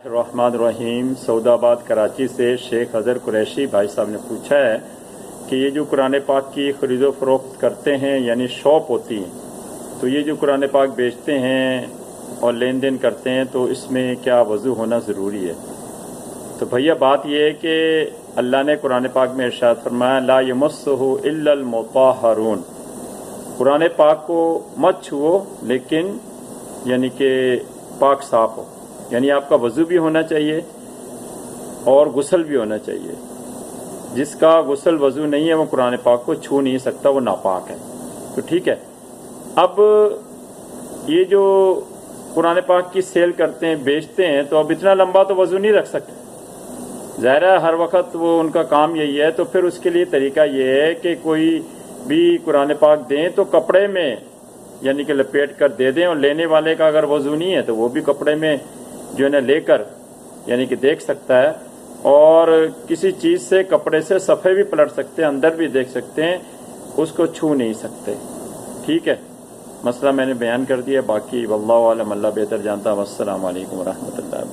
रहमान रहीम। सऊदाबाद कराची से शेख अजहर कुरैशी भाई साहब ने पूछा है कि ये जो कुरान पाक की खरीदो फरोख्त करते हैं यानी शॉप होती है, तो ये जो कुरान पाक बेचते हैं और लेन देन करते हैं तो इसमें क्या वज़ू होना ज़रूरी है? तो भैया बात यह है कि अल्लाह ने कुरान पाक में इरशाद फरमाया ला यमस्सुहु इल्लल मुताहरून, कुरान पाक को मत छुओ लेकिन यानी कि पाक साफ हो, यानी आपका वज़ू भी होना चाहिए और गुस्ल भी होना चाहिए। जिसका गुस्ल वज़ू नहीं है वो कुरान पाक को छू नहीं सकता, वो नापाक है। तो ठीक है, अब ये जो कुरान पाक की सेल करते हैं बेचते हैं तो अब इतना लंबा तो वज़ू नहीं रख सकते, ज़ाहिर है हर वक्त वो उनका काम यही है। तो फिर उसके लिए तरीका ये है कि कोई भी कुरान पाक दें तो कपड़े में यानी कि लपेट कर दे दें, और लेने वाले का अगर वज़ू नहीं है तो वो भी कपड़े में जो है ना लेकर यानी कि देख सकता है, और किसी चीज़ से कपड़े से सफ़े भी पलट सकते हैं, अंदर भी देख सकते हैं, उसको छू नहीं सकते। ठीक है, मसला मैंने बयान कर दिया, बाकी वल्लाहु आलम, अल्लाह बेहतर जानता। वस्सलामु अलैकुम व रहमतुल्लाह।